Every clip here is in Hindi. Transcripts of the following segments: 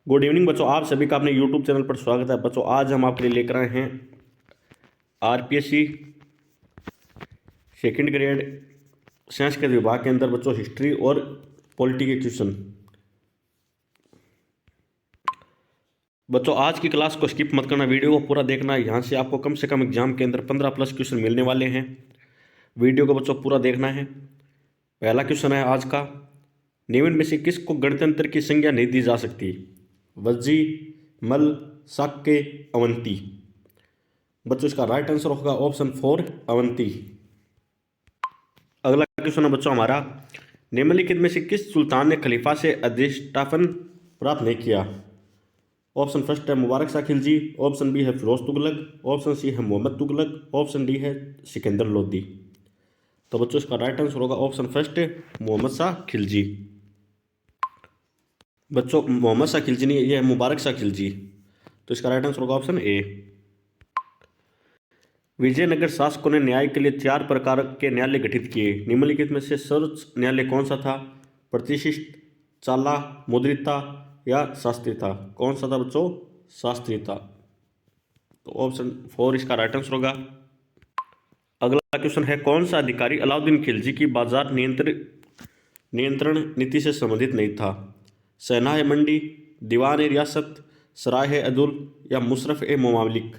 गुड इवनिंग बच्चों, आप सभी का अपने यूट्यूब चैनल पर स्वागत है। बच्चों आज हम आपके लिए लेकर आए हैं आरपीएससी सेकंड ग्रेड साइंस के विभाग के अंदर बच्चों हिस्ट्री और पॉलिटी के क्वेश्चन। बच्चों आज की क्लास को स्किप मत करना, वीडियो को पूरा देखना। यहाँ से आपको कम से कम एग्जाम के अंदर 15+ क्वेश्चन मिलने वाले हैं। वीडियो को बच्चों पूरा देखना है। पहला क्वेश्चन है आज का, निम्न में से किसको गणतंत्र की संज्ञा नहीं दी जा सकती? वज्जी, मल, साक्य, अवंती। बच्चों इसका राइट आंसर होगा ऑप्शन 4 अवंती। अगला क्वेश्चन है बच्चों हमारा, निम्नलिखित में से किस सुल्तान ने खलीफा से अधिष्ठापन प्राप्त नहीं किया? ऑप्शन फर्स्ट है मुबारक शाह खिलजी, ऑप्शन बी है फिरोज तुगलक, ऑप्शन सी है मोहम्मद तुगलक, ऑप्शन डी है सिकंदर लोदी। तो बच्चों इसका राइट आंसर होगा ऑप्शन फर्स्ट मोहम्मद शाह खिलजी। बच्चों मोहम्मद शाह खिलजी नहीं, ये है मुबारक शाह खिलजी। तो इसका राइट आंसर होगा ऑप्शन ए। विजयनगर शासकों ने न्याय के लिए 4 प्रकार के न्यायालय गठित किए। निम्नलिखित में से सर्वोच्च न्यायालय कौन सा था? प्रतिष्ठित, चाला, मुद्रिता या शास्त्री था? कौन सा था बच्चों? शास्त्री था। तो ऑप्शन 4 इसका राइट आंसर होगा। अगला क्वेश्चन है, कौन सा अधिकारी अलाउद्दीन खिलजी की बाजार नियंत्रण नीति से संबंधित नहीं था? सेना मंडी, दीवान रियासत, सराय अदुल या मुशरफ ए ममालिक?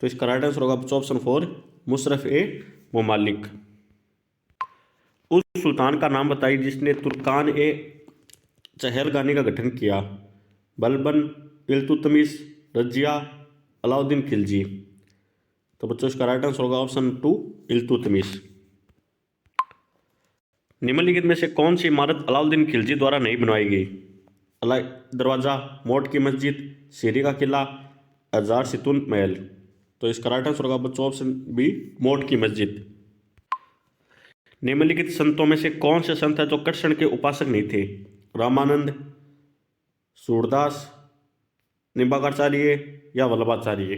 तो इसका राइट आंसर होगा ऑप्शन 4 मुशरफ ए ममालिक। उस सुल्तान का नाम बताइए जिसने तुर्कान ए चहलगानी का गठन किया। बलबन, इल्तुतमिश, रजिया, अलाउद्दीन खिलजी। तो बच्चों इसका राइट आंसर होगा ऑप्शन 2 इल्तुतमिश। निम्नलिखित में से कौन सी इमारत अलाउद्दीन खिलजी द्वारा नहीं बनवाई गई? अलाई दरवाजा, मोट की मस्जिद, सीरी का किला, अजार सितुन महल। तो इसका राइट आंसर होगा बच्चों ऑप्शन बी मोट की मस्जिद। निम्नलिखित संतों में से कौन से संत है जो कृष्ण के उपासक नहीं थे? रामानंद, सूरदास, निम्बाकाचार्य या वल्लभाचार्य?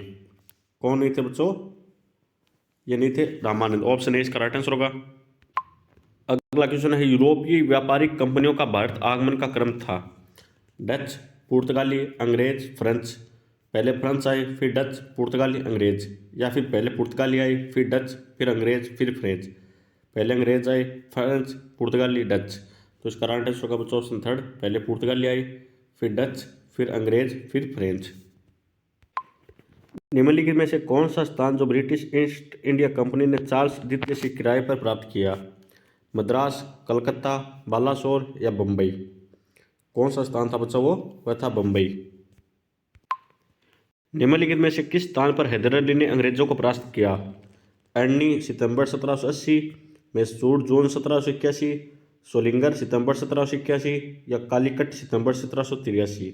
कौन नहीं थे बच्चों? ये नहीं थे रामानंद। ऑप्शन ए इसका राइट आंसर होगा। अगला क्वेश्चन है, यूरोपीय व्यापारिक कंपनियों का भारत आगमन का क्रम था? डच, पुर्तगाली, अंग्रेज, फ्रेंच? पहले फ्रेंच आए फिर डच, पुर्तगाली, अंग्रेज, या फिर पहले पुर्तगाली आए फिर डच फिर अंग्रेज फिर फ्रेंच? पहले अंग्रेज आए, फ्रेंच, पुर्तगाली, डच। तो इसका राइट आंसर होगा बच्चों ऑप्शन 3 पहले पुर्तगाली आए फिर डच फिर अंग्रेज फिर फ्रेंच। निम्नलिखित में से कौन सा स्थान जो ब्रिटिश ईस्ट इंडिया कंपनी ने चार्ल्स द्वितीय से किराए पर प्राप्त किया? मद्रास, कलकत्ता, बालासोर या बम्बई? कौन सा स्थान था बच्चा? वह था बम्बई। निम्नलिखित में से किस स्थान पर हैदर अली ने अंग्रेजों को परास्त किया? अर्नी, सितंबर 1780, मैसूर, जून 1781, सोलिंगर, सितंबर 1781 या कालीकट, सितंबर 1783?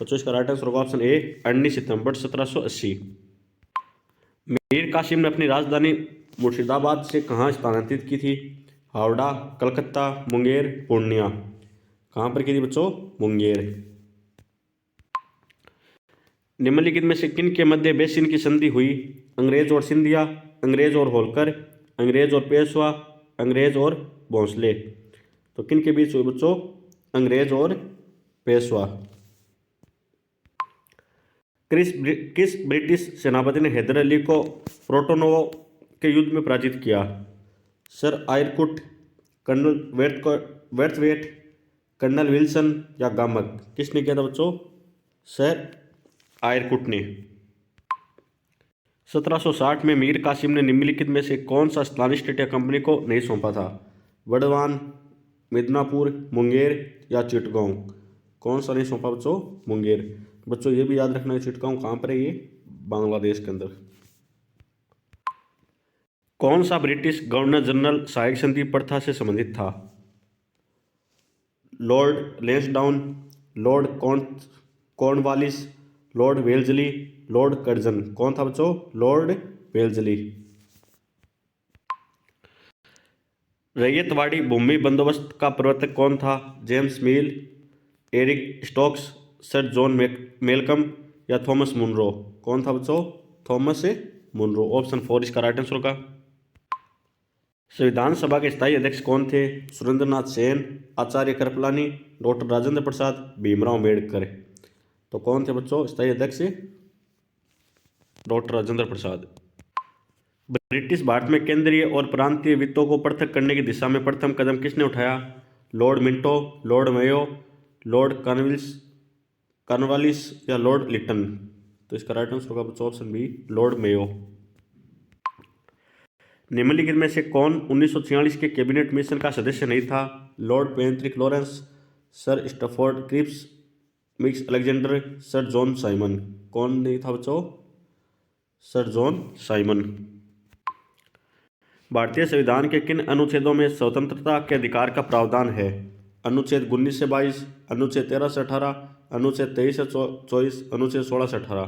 बच्चों इसका राइट आंसर होगा ऑप्शन ए अर्नी, सितंबर 1780। मीर कासिम ने अपनी राजधानी मुर्शिदाबाद से कहाँ स्थानांतरित की थी? हावड़ा, कलकत्ता, मुंगेर, पूर्णिया? कहाँ पर की थी बच्चों? मुंगेर। निम्नलिखित में से किन के मध्य बेसिन की संधि हुई? अंग्रेज और सिंधिया, अंग्रेज और होलकर, अंग्रेज और पेशवा, अंग्रेज और भोंसले? तो किन के बीच हुई बच्चों? अंग्रेज और पेशवा। किस ब्रिटिश सेनापति ने हैदर अली को प्रोटोनोवो के युद्ध में पराजित किया? सर आयरकुट, कर्नल वेर्थवेट, कर्नल विल्सन या गामक? किसने किया था बच्चों? सर आयरकुट ने। 1760 में मीर कासिम ने निम्नलिखित में से कौन सा स्थान ईस्ट इंडिया कंपनी को नहीं सौंपा था? बड़वान, मिदनापुर, मुंगेर या चिटगांव? कौन सा नहीं सौंपा बच्चों? मुंगेर। बच्चों ये भी याद रखना है चिटगांव कहाँ पर है? ये बांग्लादेश के अंदर। कौन सा ब्रिटिश गवर्नर जनरल सहायक संधि प्रथा से संबंधित था? Lord Lansdowne, Lord Cornwallis, Lord Wellesley, Lord Curzon? कौन था बच्चों? लॉर्ड वेल्जली। रैयतवाड़ी भूमि बंदोबस्त का प्रवर्तक कौन था? James Mill, Eric Stokes, sir John Malcolm या थॉमस मुनरो? कौन था बच्चों? Thomas Munro. ऑप्शन 4 इसका राइट आंसर होगा। संविधान सभा के स्थायी अध्यक्ष कौन थे? सुरेंद्रनाथ सेन, आचार्य कृपलानी, डॉक्टर राजेंद्र प्रसाद, भीमराव अम्बेडकर। तो कौन थे बच्चों स्थायी अध्यक्ष? डॉक्टर राजेंद्र प्रसाद। ब्रिटिश भारत में केंद्रीय और प्रांतीय वित्तों को पृथक करने की दिशा में प्रथम कदम किसने उठाया? Lord Minto, Lord Mayo, Lord Cornwallis या लॉर्ड लिटन। तो इसका राइट आंसर होगा बच्चों ऑप्शन बी, लॉर्ड मेयो। निम्नलिखित में से कौन 1946 के कैबिनेट मिशन का सदस्य नहीं था? Lord Patrick Lawrence, sir Stafford Cripps, मिक्स अलेक्जेंडर, सर जॉन साइमन। कौन नहीं था बच्चों? Sir John Simon. भारतीय संविधान के किन अनुच्छेदों में स्वतंत्रता के अधिकार का प्रावधान है? अनुच्छेद 19 से 22, अनुच्छेद 13 से 18, अनुच्छेद 23 से 24, अनुच्छेद 16 से 18।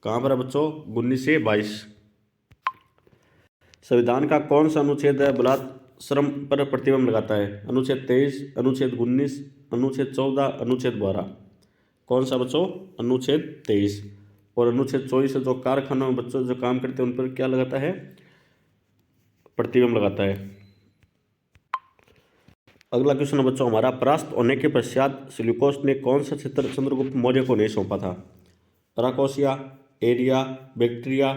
कहाँ पर है बच्चों? 19 से 22। संविधान का कौन सा अनुच्छेद बलात्श्रम पर प्रतिबंध लगाता है? अनुच्छेद 23, अनुच्छेद 19, अनुच्छेद 14, अनुच्छेद 12। कौन सा बच्चों? अनुच्छेद 23। और अनुच्छेद 24 जो कारखानों में बच्चों जो काम करते हैं उन पर क्या लगाता है? प्रतिबंध लगाता है। अगला क्वेश्चन है बच्चों हमारा, परास्त होने के पश्चात सिल्यूकोस ने कौन सा क्षेत्र चंद्रगुप्त मौर्य को नहीं सौंपा था? अराकोसिया, एरिया, बैक्ट्रिया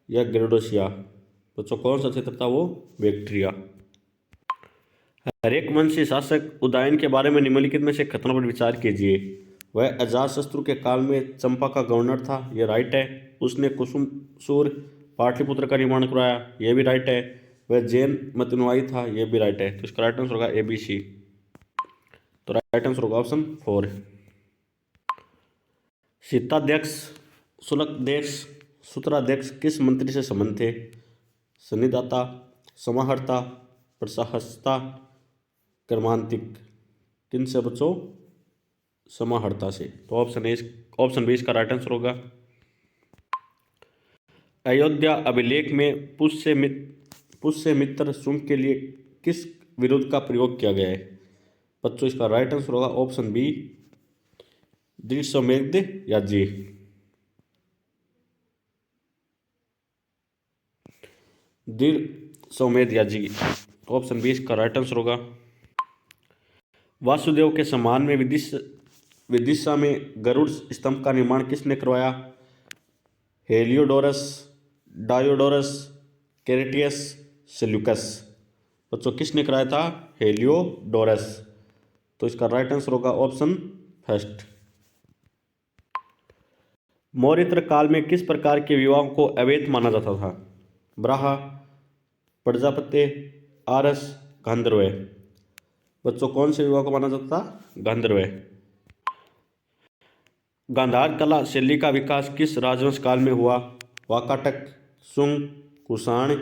या ग्रेडोसिया। बच्चों कौन सा क्षेत्र था वो? बैक्ट्रिया। हरेक वंशी शासक उदयन के बारे में निम्नलिखित में से कथनों पर विचार कीजिए। वह अजातशत्रु के काल में चंपा का गवर्नर था, यह राइट है। उसने कुसुमसूर पाटलिपुत्र का निर्माण कराया, यह भी राइट है। वह जैन मत अनुयायी था, यह भी राइट है। तो इसका राइट आंसर होगा ABC। तो राइट आंसर होगा ऑप्शन 4। शीताध्यक्ष, शुल्काध्यक्ष, सूत्राध्यक्ष किस मंत्री से संबंध थे? सन्निधाता, समाहर्ता, प्रशासकता, क्रमांतिक। किन से बच्चों? समाहर्ता से। तो ऑप्शन बी इसका राइट आंसर होगा। अयोध्या अभिलेख में पुष्य मित्र शुंग के लिए किस विरोध का प्रयोग किया गया है? बच्चों इसका राइट आंसर होगा ऑप्शन बी, दृश्यमेध याजी। दृश्यमेध याजी। ऑप्शन बी इसका राइट आंसर होगा। वासुदेव के सम्मान में विदिशा में गरुड़ स्तंभ का निर्माण किसने करवाया? हेलियोडोरस, डायोडोरस, कैरेटियस, सेल्यूकस। बच्चों किसने कराया था? हेलियोडोरस। तो इसका राइट आंसर होगा ऑप्शन फर्स्ट। मौर्योत्तर काल में किस प्रकार के विवाहों को अवैध माना जाता था? ब्राह्मण, प्रजापत्य, आरस, गांधर्व। बच्चों कौन से विवाह को माना जाता था? गांधर्व। गांधार कला शैली का विकास किस राजवंश काल में हुआ? वाकाटक, शुंग, कुषाण,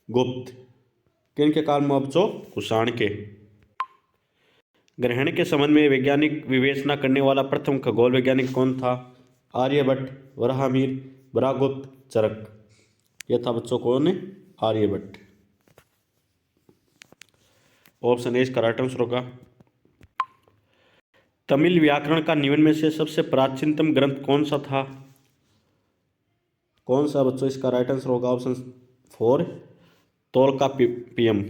गुप्त। किन के काल में हुआ बच्चों? कुषाण के। ग्रहण के संबंध में वैज्ञानिक विवेचना करने वाला प्रथम खगोल वैज्ञानिक कौन था? आर्यभट्ट, वराहमिहिर, बराहगुप्त, चरक। यह था बच्चों कौन? आर्यभट्ट। ऑप्शन ए इसका राइट आंसर होगा। तमिल व्याकरण का निम्न में से सबसे प्राचीनतम ग्रंथ कौन सा था? कौन सा बच्चों? इसका राइट आंसर होगा ऑप्शन 4, तोल्काप्पियम।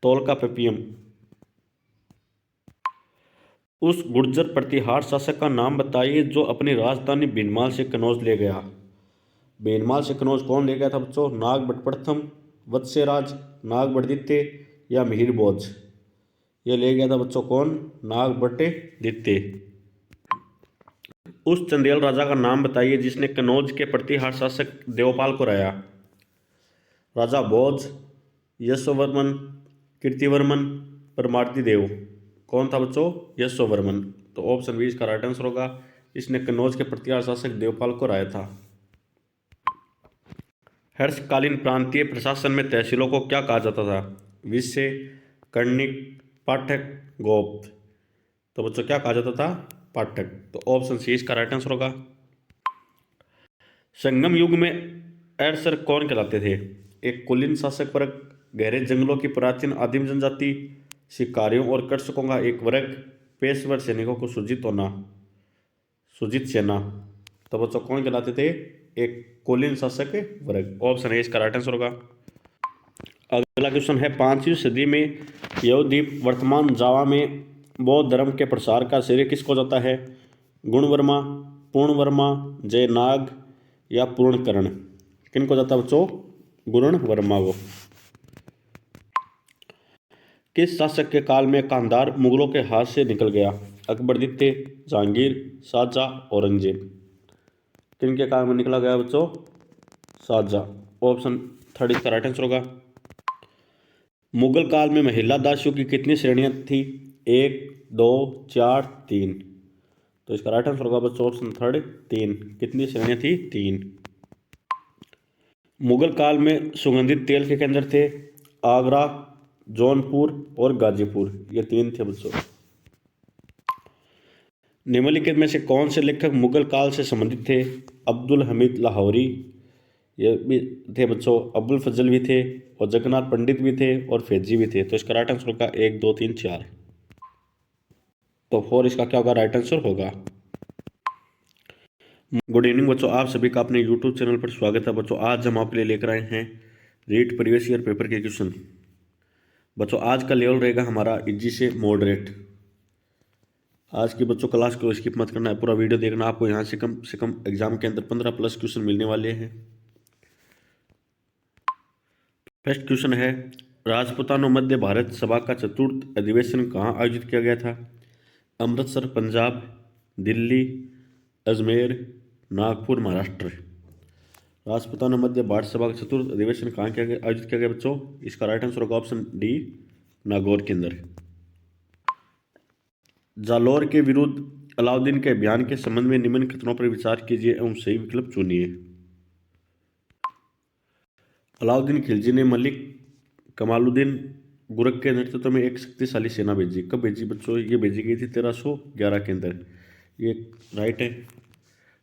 तोल्काप्पियम। उस गुर्जर प्रतिहार शासक का नाम बताइए जो अपनी राजधानी भीनमाल से कनौज ले गया। भीनमाल से कनौज कौन ले गया था बच्चों? नागभट्ट प्रथम, वत्स्यराज, नागभट्ट द्वितीय या मिहिर भोज। यह ले गया था बच्चों कौन? नागभट्ट द्वितीय। उस चंदेल राजा का नाम बताइए जिसने कनौज के प्रतिहार शासक देवपाल को हराया। राजा भोज, यशोवर्मन, कीर्तिवर्मन, परमार्दिदेव। कौन था बच्चों? यशोवर्मन। तो ऑप्शन बी इसका राइट आंसर होगा। इसने कनौज के प्रतिहार शासक देवपाल को हराया था। हर्षकालीन प्रांतीय प्रशासन में तहसीलों को क्या कहा जाता था? विषय, कर्णिक, पाठक, गोप्त। तो बच्चों क्या कहा जाता था? पाठक। तो ऑप्शन सी इसका राइट आंसर होगा। संगम युग में अरसर कौन कहलाते थे? एक कुलीन शासक वर्ग, गहरे जंगलों की प्राचीन आदिम जनजाति, शिकारियों और कृषकों का एक वर्ग, पेशेवर सैनिकों को सुजित सेना। तो बच्चों कौन कहलाते थे? एक कुलीन शासक वर्ग। ऑप्शन है इसका राइट आंसर होगा। अगला क्वेश्चन है 5वीं सदी में यवद्वीप वर्तमान जावा में बौद्ध धर्म के प्रसार का श्रेय किसको जाता है? गुणवर्मा, पूर्णवर्मा, जयनाग या पूर्णकर्ण? किनको जाता है बच्चों? गुणवर्मा को। किस शासक के काल में कांधार मुगलों के हाथ से निकल गया? अकबर, द्वितीय, जहांगीर, शाहजहां, औरंगजेब? किनके काल में निकला गया बच्चों? शाहजहां। ऑप्शन थर्ड इसका राइट आंसर होगा। मुगल काल में महिला दासियों की कितनी श्रेणियां थी? 1, 2, 4, 3? तो इसका राइट आंसर होगा बच्चों ऑप्शन थर्ड 3। कितनी श्रेणियां थी? 3। मुगल काल में सुगंधित तेल के केंद्र थे आगरा, जौनपुर और गाजीपुर। ये 3 थे बच्चों। निम्नलिखित में से कौन से लेखक मुगल काल से संबंधित थे? अब्दुल हमीद लाहौरी, ये भी थे बच्चों, अब्दुल फजल भी थे और जगन्नाथ पंडित भी थे और फैजी भी थे। तो इसका राइट आंसर होगा 1, 2, 3, 4। तो 4 इसका क्या होगा? राइट आंसर होगा। गुड इवनिंग बच्चों, आप सभी का अपने यूट्यूब चैनल पर स्वागत है। बच्चों आज हम आपके लिए लेकर आए हैं रीट प्रीवियस ईयर पेपर के क्वेश्चन। बच्चों आज का लेवल रहेगा हमारा इजी से मॉडरेट। आज की बच्चों क्लास को स्किप मत करना है, पूरा वीडियो देखना। आपको यहाँ से कम एग्जाम के अंदर 15+ क्वेश्चन मिलने वाले हैं। फर्स्ट क्वेश्चन है, राजपूतानों मध्य भारत सभा का चतुर्थ अधिवेशन कहाँ आयोजित किया गया था? अमृतसर पंजाब, दिल्ली, अजमेर, नागपुर महाराष्ट्र? राजपूताना मध्य भारत सभा का चतुर्थ अधिवेशन कहाँ आयोजित किया गया बच्चों? इसका राइट आंसर होगा ऑप्शन डी, नागौर के अंदर। जालौर के विरुद्ध अलाउद्दीन के अभियान के संबंध में निम्न कथनों पर विचार कीजिए एवं सही विकल्प चुनिए। अलाउद्दीन खिलजी ने मलिक कमालुद्दीन गुरक के नेतृत्व में एक शक्तिशाली सेना भेजी। कब भेजी बच्चों? ये भेजी गई थी 1311 के अंदर। ये राइट है।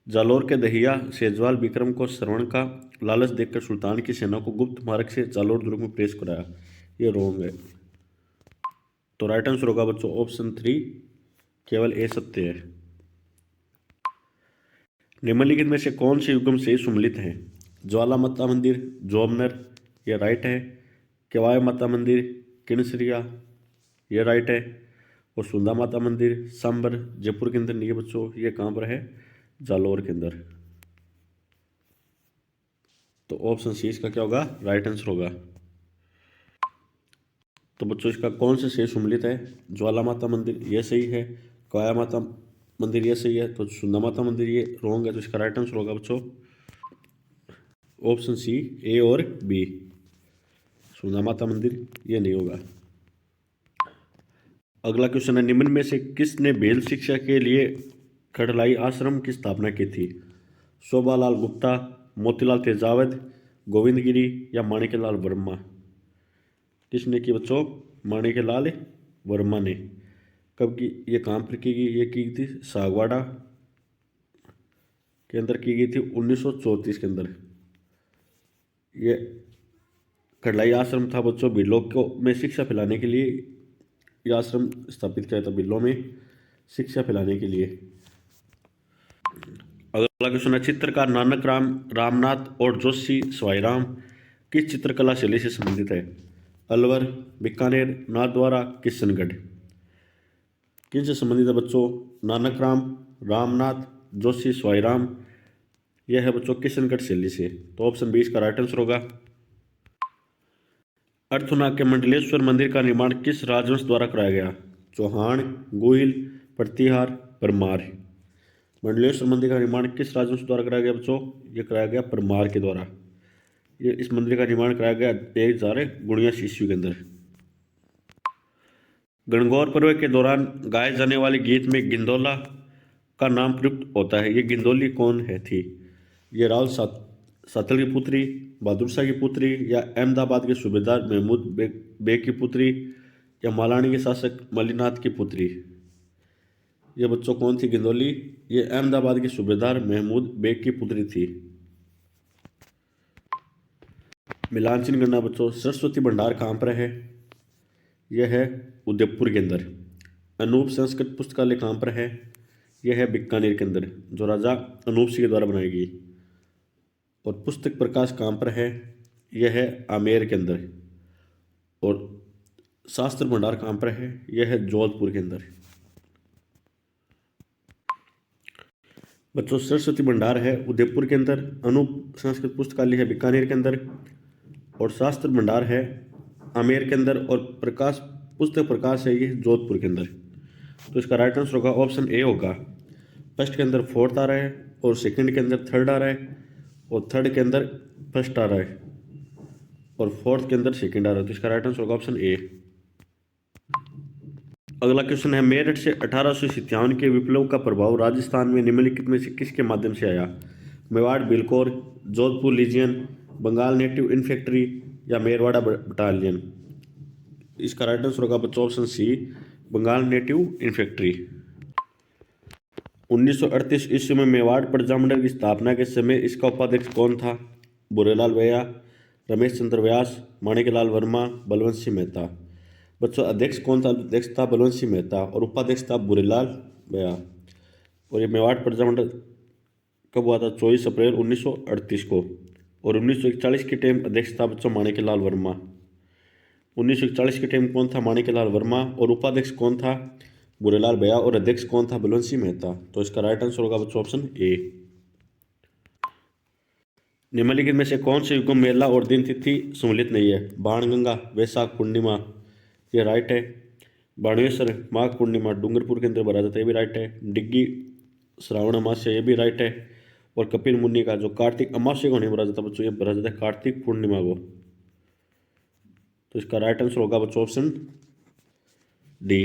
जालौर के दहिया शेजवाल विक्रम को श्रवण का लालच देकर सुल्तान की सेना को गुप्त मार्ग से जालौर दुर्ग में प्रवेश कराया। ये रॉन्ग है। तो राइट आंसर होगा बच्चों ऑप्शन 3, केवल ए सत्य है। निम्नलिखित में से कौन से युगम से सुमलित है? ज्वाला माता मंदिर, जोमनर? ये राइट है। केवाय माता मंदिर, किनसरिया? ये राइट है। और सुंदा माता मंदिर सांबर जयपुर के अंदर नहीं है बच्चों, ये कहाँ पर है? जालौर के अंदर। तो ऑप्शन सी इसका क्या होगा? राइट आंसर होगा। तो बच्चों इसका कौन से से सुमलित है? ज्वाला माता मंदिर ये सही है, काया माता मंदिर ये सही है, तो सुंदा माता मंदिर ये रॉन्ग है। तो इसका राइट आंसर होगा बच्चों ऑप्शन सी, ए और बी। सुंदा माता मंदिर ये नहीं होगा। अगला क्वेश्चन है, निम्न में से किसने बेल शिक्षा के लिए खड़लाई आश्रम की स्थापना की थी? शोभालाल गुप्ता, मोतीलाल तेजावत, गोविंदगिरी या माणिक्यलाल वर्मा? किसने की बच्चों? माणिक्यलाल वर्मा ने। कब की? ये कहाँ पर की गई? ये की गई थी सागवाड़ा के अंदर की गई थी 1934 के अंदर। ये खड़लाई आश्रम था बच्चों, भिल्लों को में शिक्षा फैलाने के लिए यह आश्रम स्थापित किया था, भिल्लों में शिक्षा फैलाने के लिए। अगला क्वेश्चन है, चित्रकार नानक राम रामनाथ और जोशी स्वाईराम किस चित्रकला शैली से संबंधित है? अलवर, बीकानेर, नाथद्वारा, किशनगढ़? किनसे संबंधित है बच्चों? नानक राम, रामनाथ, जोशी स्वाईराम? यह है बच्चों किशनगढ़ शैली से। तो ऑप्शन 20 का राइट आंसर होगा। अर्थनाग के मंडलेश्वर मंदिर का निर्माण किस राजवंश द्वारा कराया गया? चौहान, गोहिल, प्रतिहार, परमार? मंडलेश्वर मंदिर का निर्माण किस राजवंश द्वारा कराया गया बच्चों? ये कराया गया परमार के द्वारा। ये इस मंदिर का निर्माण कराया गया 1049 ईस्वी के अंदर। गणगौर पर्व के दौरान गाए जाने वाले गीत में गिंदोला का नाम प्रयुक्त होता है। ये गिंदोली कौन है थी? ये राव सातल की पुत्री, बहादुर शाह की पुत्री या अहमदाबाद के सूबेदार महमूद बेग की पुत्री या मालानी के शासक मलिनाथ की पुत्री? ये बच्चों कौन थी गिंदोली? ये अहमदाबाद के सूबेदार महमूद बेग की पुत्री थी। मिलानचिन करना बच्चों, सरस्वती भंडार कहाँ पर है? यह है उदयपुर के अंदर। अनूप संस्कृत पुस्तकालय कहाँ पर है? यह है बीकानेर के अंदर, जो राजा अनूप सिंह के द्वारा बनाई गई। और पुस्तक प्रकाश कहाँ पर है? यह है आमेर के अंदर। और शास्त्र भंडार कहाँ पर है? यह है जोधपुर के अंदर। बच्चों सरस्वती भंडार है उदयपुर के अंदर, अनूप संस्कृत पुस्तकालय है बीकानेर के अंदर, और शास्त्र भंडार है आमेर के अंदर, और प्रकाश पुस्तक प्रकाश है ये जोधपुर के अंदर। तो इसका राइट आंसर होगा ऑप्शन ए होगा। फर्स्ट के अंदर फोर्थ आ रहा है, और सेकंड के अंदर थर्ड आ रहा है, और थर्ड के अंदर फर्स्ट आ रहा है, और फोर्थ के अंदर सेकंड आ रहा है। तो इसका राइट आंसर होगा ऑप्शन ए। अगला क्वेश्चन है, मेरठ से 1857 के विप्लव का प्रभाव राजस्थान में निम्नलिखित में से किसके माध्यम से आया? मेवाड़ बिलकोर, Jodhpur legion, Bengal native infantry या मेरवाड़ा बटालियन। इसका राइट आंसर होगा बच्चों option C, Bengal native infantry. 1938 ईस्वी में मेवाड़ प्रजामंडल की स्थापना के समय इसका उपाध्यक्ष कौन था? बुरेलाल भैया, रमेश चंद्र व्यास, माणिकलाल वर्मा, बलवंत सिंह मेहता। बच्चों अध्यक्ष कौन था? अध्यक्ष था बलवंत सिंह मेहता, और उपाध्यक्ष था बुरेलाल भैया। और ये मेवाड़ प्रजामंडल कब हुआ था? 24 अप्रैल 1938 को। और 1941 के टाइम अध्यक्ष था बच्चों माणिकलाल वर्मा। 1941 के टाइम कौन था? माणिकलाल वर्मा, और उपाध्यक्ष कौन था? बुरेलाल भैया, और अध्यक्ष कौन था? बलवंत सिंह मेहता। तो इसका राइट आंसर होगा बच्चों ऑप्शन ए। निम्नलिखित में से कौन से युगम मेला और दिन तिथि सम्मिलित नहीं है? बाणगंगा, वैशाख पूर्णिमा, ये राइट है। बाणेश्वर माघ पूर्णिमा डूंगरपुर के अंदर भरा जाता है, ये भी राइट है। डिग्गी श्रावण अमावस्या, ये भी राइट है। और कपिल मुनि का जो कार्तिक अमावस्या को नहीं भरा जाता बच्चों, ये भरा जाता है कार्तिक पूर्णिमा को। तो इसका राइट आंसर होगा बच्चों ऑप्शन डी।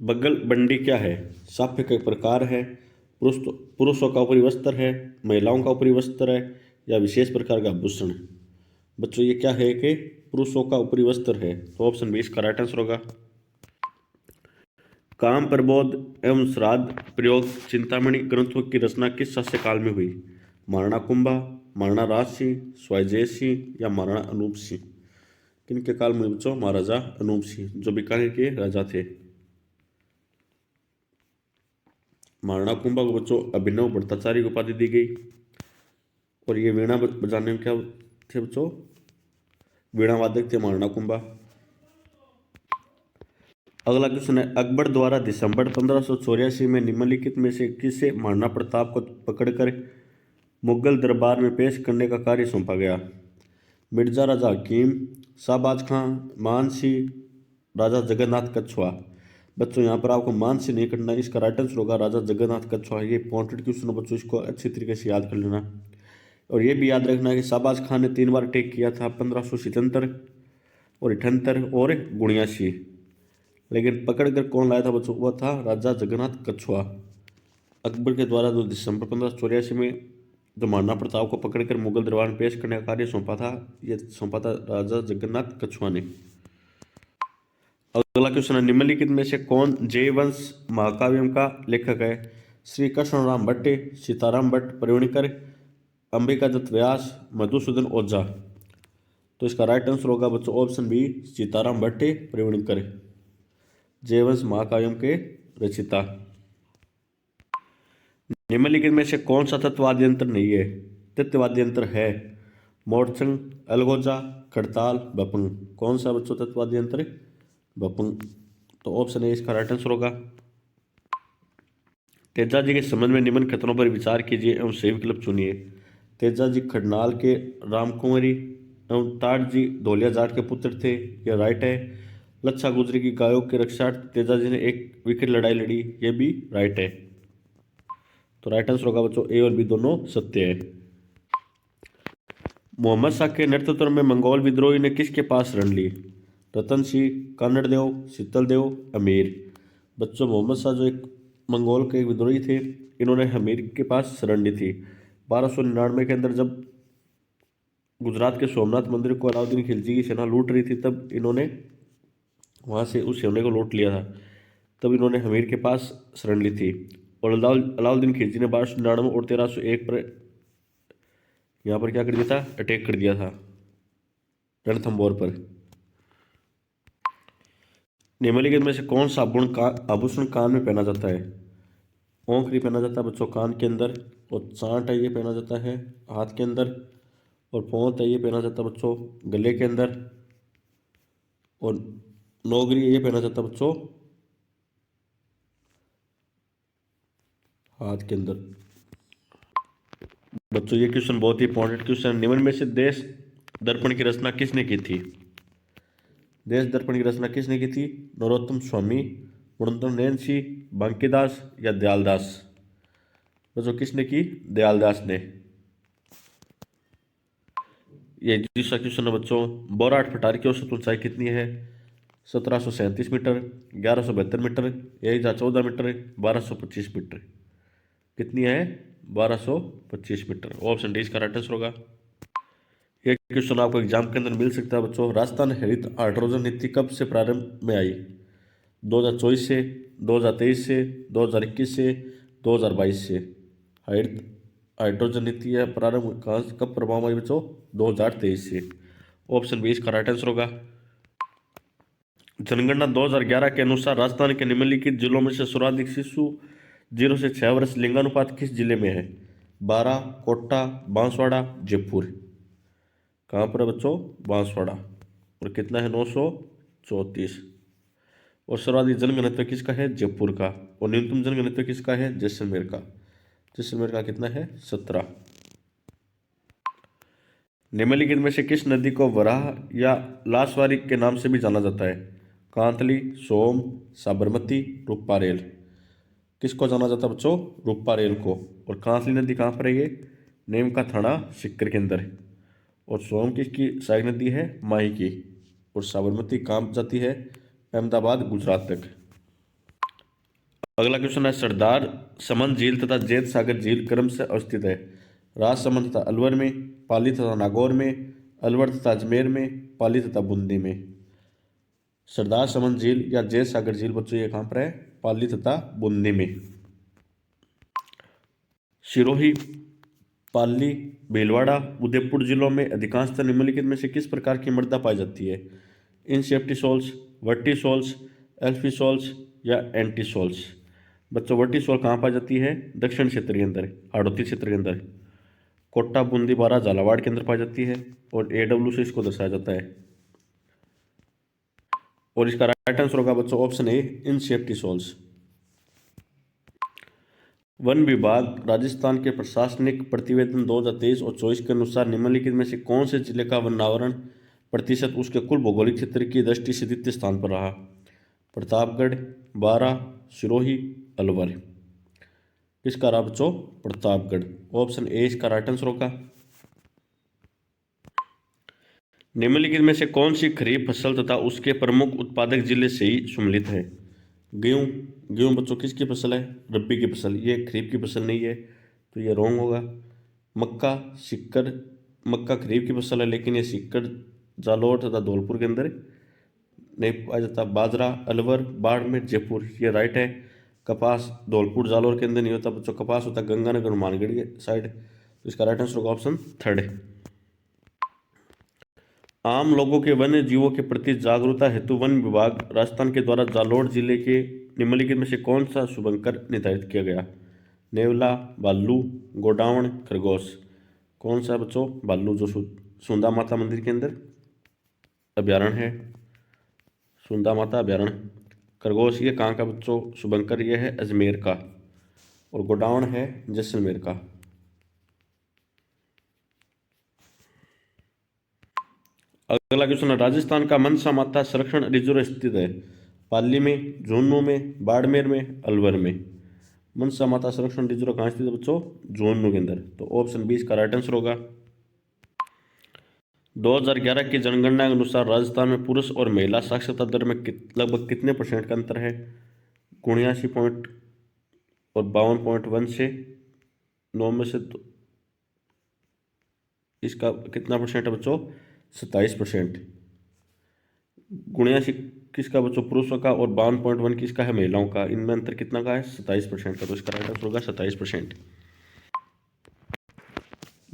बगल बंडी क्या है? साफे का एक प्रकार है, पुरुषों का ऊपरी वस्त्र है, महिलाओं का ऊपरी वस्त्र है, या विशेष प्रकार का आभूषण। बच्चों ये क्या है कि पुरुषों का ऊपरी वस्त्र है। तो ऑप्शन बी इसका राइट आंसर होगा। काम प्रबोध एवं श्राद्ध प्रयोग चिंतामणि ग्रंथों की रचना किस शासक काल में हुई? महाराणा कुंभा, महाराणा राज सिंह, स्वायजय सिंह या महाराणा अनूप सिंह। किनके काल में बच्चों? महाराजा अनूप सिंह, जो बीकानेर के राजा थे। महाराणा कुंभा को बच्चों अभिनव भट्टाचार्य की उपाधि दी गई। और ये वीणा बजाने में क्या थे बच्चों? वीणा वादक थे महाराणा कुंभा। अगला क्वेश्चन है, अकबर द्वारा दिसंबर 1584 में निम्नलिखित में से किसे महाराणा प्रताप को पकड़कर मुगल दरबार में पेश करने का कार्य सौंपा गया? मिर्जा राजा हकीम, शाहबाज खां, मानसिंह, राजा जगन्नाथ कछुआ। बच्चों यहाँ पर आपको मानसिंह नहीं करना, इसका राइट आंसर होगा राजा जगन्नाथ कछुआ। ये इंपॉर्टेंट क्वेश्चन है बच्चों, इसको अच्छी तरीके से याद कर लेना। और ये भी याद रखना कि शाहबाज खान ने 3 बार अटैक किया था, 1577 और 78 और 79। लेकिन पकड़ कर कौन लाया था बच्चों? वो था राजा जगन्नाथ कछुआ। अकबर के द्वारा जो दिसंबर 1584 में जो महाराणा प्रताप को पकड़कर मुगल दरबार में पेश करने का कार्य सौंपा था, ये सौंपा था राजा जगन्नाथ कछुआ ने। अगला क्वेश्चन है, निम्नलिखित में से कौन जयवंश महाकाव्यम का लेखक है? श्री कृष्णराम भट्ट, सीताराम भट्ट परिवणिकर, अंबिका दत्त व्यास, मधुसूदन ओझा। तो इसका राइट आंसर होगा बच्चों ऑप्शन बी, सीताराम भट्ट परिवणिकर, जयवंश महाकाव्यम के रचिता। निम्नलिखित में से कौन सा तत्ववाद्य यंत्र नहीं है? तत्ववाद्य यंत्र है मोरचंग, अलगोजा, खड़ताल, बपंग। कौन सा बच्चों तत्ववाद्य यंत्र? बपंग। तो ऑप्शन ए इसका राइट आंसर होगा। तेजा जी के संबंध में निम्न कथनों पर विचार कीजिए एवं सही विकल्प चुनिए। तेजा जी खडनाल के रामकुंवरी एवं टाट जी धौलिया जाट के पुत्र थे, यह राइट है। लच्छा गुजरी की गायों के रक्षार्थ तेजा जी ने एक विकट लड़ाई लड़ी, यह भी राइट है। तो राइट आंसर होगा बच्चों ए और बी दोनों सत्य है। मोहम्मद शाह के नेतृत्व में मंगोल विद्रोही ने किसके पास शरण ली? रतन सिंह, कानड़ देव, शीतल देव, अमीर। बच्चों मोहम्मद शाह जो एक मंगोल के विद्रोही थे, इन्होंने अमीर के पास शरण ली थी। 1299 के अंदर जब गुजरात के सोमनाथ मंदिर को अलाउद्दीन खिलजी की सेना लूट रही थी, तब इन्होंने वहाँ से उस सेना को लूट लिया था। तब इन्होंने अमीर के पास शरण ली थी। और अलाउद्दीन खिलजी ने 1299 और 1301 पर यहाँ पर क्या कर दिया था? अटैक कर दिया था रणथंबोर पर। निम्नलिखित में से कौन सा आभूषण कान में पहना जाता है? ओंख नहीं पहना जाता बच्चों कान के अंदर, और चांट है ये पहना जाता है हाथ के अंदर, और पोंत है ये पहना जाता है बच्चों गले के अंदर, और नौगरी ये पहना जाता है बच्चों हाथ के अंदर। बच्चों ये क्वेश्चन बहुत ही इंपॉर्टेंट क्वेश्चन। निम्न में से देश दर्पण की रचना किसने की थी? देश दर्पण की रचना किसने की थी? नरोत्तम स्वामी, पूर्णचंद्र नैन, बांकीदास या दयालदास? बच्चों किसने की? दयालदास ने। ये दूसरा क्वेश्चन है बच्चों, बोराट पठार की औसत ऊंचाई कितनी है? 1737 मीटर, 1172 मीटर, 1014 मीटर, 1225 मीटर? कितनी है? 1225 मीटर। ऑप्शन डी इसका राइट आंसर होगा। ये क्वेश्चन आपको एग्जाम के अंदर मिल सकता है बच्चों। राजस्थान हरित हाइड्रोजन नीति कब से प्रारंभ में आई? 2024 से, 2023 से, 2021 से, 2022 से? हरित हाइड्रोजन नीति है प्रारंभ कहाँ कब प्रभाव में आई बच्चों? 2023 से। ऑप्शन बी इसका राइट आंसर होगा। जनगणना 2011 के अनुसार राजस्थान के निम्नलिखित जिलों में से सर्वाधिक शिशु 0 से 6 वर्ष लिंगानुपात किस जिले में है? बारां, कोटा, बांसवाड़ा, जयपुर? कहाँ पर है बच्चों? बांसवाड़ा। और कितना है? 934। और सर्वाधिक जनघनत्व किसका है? जयपुर का। और न्यूनतम जनघनत्व किसका है? जैसलमेर का। जैसलमेर का कितना है? 17। निम्नलिखित में से किस नदी को वराह या लासवारी के नाम से भी जाना जाता है? कांतली, सोम, साबरमती, रूपारेल? किसको जाना जाता है बच्चों? रूपारेल को। और कांतली नदी कहाँ पर है? ये नीम का थाना सीकर के अंदर है। और सोम किसकी सहायक नदी है? माही की। और साबरमती कहाँ जाती है? अहमदाबाद, गुजरात तक। अगला क्वेश्चन है, सरदार समन झील तथा जैत सागर झील क्रम से अवस्थित है? राजसमंद तथा अलवर में, पाली तथा नागौर में, अलवर तथा अजमेर में, पाली तथा बूंदी में? सरदार समन झील या जैत सागर झील बच्चों ये कहाँ पर है? पाली तथा बूंदी में। सिरोही, पाली, भीलवाड़ा, उदयपुर जिलों में अधिकांशतः निम्नलिखित में से किस प्रकार की मृदा पाई जाती है? इनसेप्टिसोल्स, वर्टिसोल्स, एल्फिसोल्स या एंटीसोल्स? बच्चों वर्टिसोल कहाँ पाई जाती है? दक्षिण क्षेत्र के अंदर, हाड़ौती क्षेत्र के अंदर। कोटा, बूंदी, बारा, झालावाड़ के अंदर पाई जाती है। और AW से इसको दर्शाया जाता है। और इसका राइट आंसर होगा बच्चों ऑप्शन ए, इनसेप्टिसोल्स। वन विभाग राजस्थान के प्रशासनिक प्रतिवेदन 2023 और 24 के अनुसार निम्नलिखित में से कौन से जिले का वनावरण प्रतिशत उसके कुल भौगोलिक क्षेत्र की दृष्टि से द्वितीय स्थान पर रहा? प्रतापगढ़, बारां, सिरोही, अलवर? किसका रहा बच्चों? प्रतापगढ़। ऑप्शन ए इसका राइट आंसर होगा। निम्नलिखित में से कौन सी खरीफ फसल तथा उसके प्रमुख उत्पादक जिले से ही सम्मिलित है? गेहूँ। गेहूँ बच्चों किसकी फसल है? रब्बी की फसल। ये खरीफ की फसल नहीं है, तो ये रॉन्ग होगा। मक्का, सिक्कर, मक्का खरीफ की फसल है लेकिन ये सिक्कर, जालौर तथा धौलपुर के अंदर नहीं पाया जाता। बाजरा, अलवर, बाड़मेर, जयपुर? ये राइट है। कपास धौलपुर, जालौर के अंदर नहीं होता बच्चों। कपास होता गंगानगर, हनुमानगढ़ के साइड। तो इसका राइट आंसर होगा ऑप्शन थर्ड। आम लोगों के वन्य जीवों के प्रति जागरूकता हेतु वन विभाग राजस्थान के द्वारा जालौर जिले के निम्नलिखित में से कौन सा शुभंकर निर्धारित किया गया? नेवला, भालू, गोडावण, खरगोश? कौन सा बच्चों? भालू, जो सुंदा माता मंदिर के अंदर अभ्यारण्य है, सुंदा माता अभ्यारण्य। खरगोश ये कहाँ का बच्चों? शुभंकर ये है अजमेर का। और गोडावण है जैसलमेर का। अगला क्वेश्चन है, राजस्थान का मनसा माता संरक्षण रिजर्व स्थित है? पाली में, झुंझुनू में, बाड़मेर में, अलवर में? मनसा माता संरक्षण रिजर्व कहाँ स्थित है बच्चों? झुंझुनू के अंदर। तो ऑप्शन बी इसका राइट आंसर होगा। 2011 की जनगणना के अनुसार राजस्थान में पुरुष और महिला साक्षरता दर में लगभग कितने % का अंतर है? 79 और 52.1 से 9 में से इसका कितना % है बच्चों? 27%। 79 किसका बच्चों? पुरुषों का। और 52.1 किसका है? महिलाओं का। इनमें अंतर कितना का है? 27% का। तो इसका राइट आंसर होगा 27%।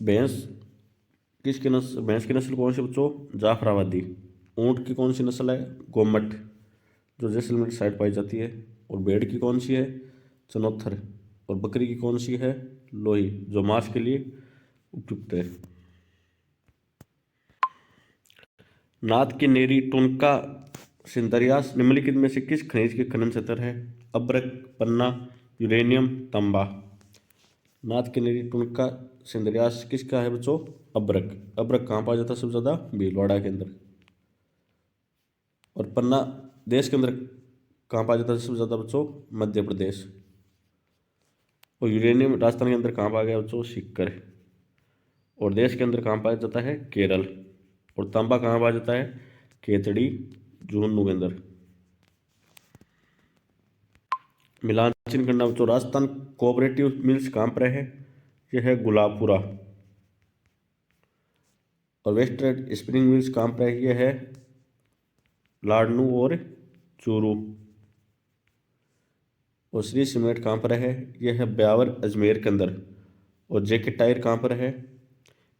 भैंस किसकी नस्ल, भैंस की नस्ल कौन सी बच्चों? जाफराबादी। ऊंट की कौन सी नस्ल है? गोमट, जो जैसलमेर की साइड पाई जाती है। और भेड़ की कौन सी है? चनौथर। और बकरी की कौन सी है? लोही, जो मांस के लिए उपयुक्त है। नाथ की नेरी, टुनका, सिंदरियास निम्नलिखित में से किस खनिज के खनन क्षेत्र है? अब्रक, पन्ना, यूरेनियम, तांबा। नाथ की नेरी, टुनका, सिंदरियास किसका है बच्चों? अब्रक। अब्रक कहाँ पाया जाता है सबसे ज्यादा? भीलवाड़ा के अंदर। और पन्ना देश के अंदर कहाँ पाया जाता है सबसे ज्यादा बच्चों? मध्य प्रदेश। और यूरेनियम राजस्थान के अंदर कहाँ पाया गया बच्चों? सीकर। और देश के अंदर कहाँ पाया जाता है? केरल। और तांबा कहाँ पाया जाता है? केतड़ी, झुंझुनू के अंदर। मिलांचन करना बच्चों, राजस्थान कोऑपरेटिव मिल्स कहाँ पर है? यह है गुलाबपुरा। और वेस्टर्न स्पिनिंग मिल्स कहाँ पर है? यह है लाडनू और चूरू। और श्री सीमेंट कहाँ पर है? यह है ब्यावर अजमेर के अंदर। और जेके टायर कहाँ पर है?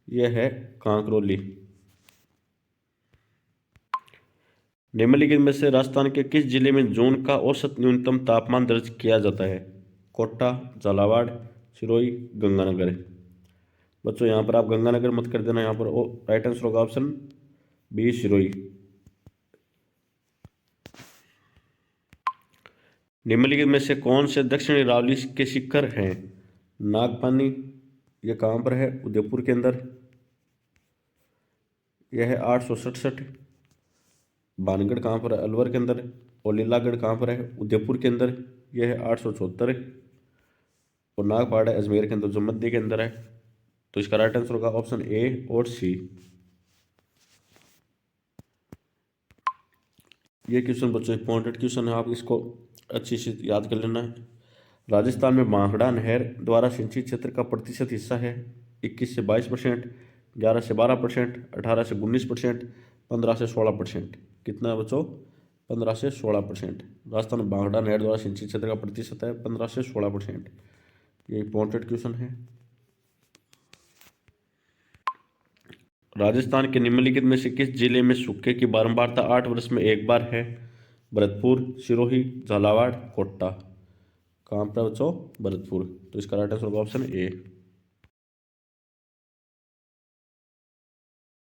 यह है कांकरोली। निम्नलिखित में से राजस्थान के किस जिले में जून का औसत न्यूनतम तापमान दर्ज किया जाता है? कोटा, झालावाड़, सिरोही, गंगानगर। बच्चों यहाँ पर आप गंगानगर मत कर देना, यहाँ पर राइट आंसर होगा ऑप्शन बी, सिरोही। निम्नलिखित में से कौन से दक्षिणी अरावली के शिखर हैं? नागपानी, यह कहाँ पर है? उदयपुर के अंदर। यह है 867। बानगढ़ कहाँ पर है? अलवर के अंदर। और लीलागढ़ कहाँ पर है? उदयपुर के अंदर। यह है 874। और नागपाड़ा है अजमेर के अंदर, जो मध्य के अंदर है। तो इसका राइट आंसर होगा ऑप्शन ए और सी। ये क्वेश्चन बच्चों इंपॉर्टेंट क्वेश्चन है, आप इसको अच्छी से याद कर लेना है। राजस्थान में मांगड़ा नहर द्वारा सिंचित क्षेत्र का प्रतिशत हिस्सा है? 21 से 22%, 11 से 12%, 18 से 19%, 15 से 16%। कितना है बच्चों? 15 से 16%। राजस्थान में मांगड़ा नहर द्वारा सिंचित क्षेत्र का प्रतिशत है 15 से 16%। ये इंपॉर्टेंट क्वेश्चन है। राजस्थान के निम्नलिखित में से किस जिले में सूखे की बारंबारता 8 वर्ष में एक बार है? भरतपुर, सिरोही, झालावाड़, कोटा। कहाँ पर बच्चों? भरतपुर। तो इसका राइट आंसर होगा ऑप्शन ए।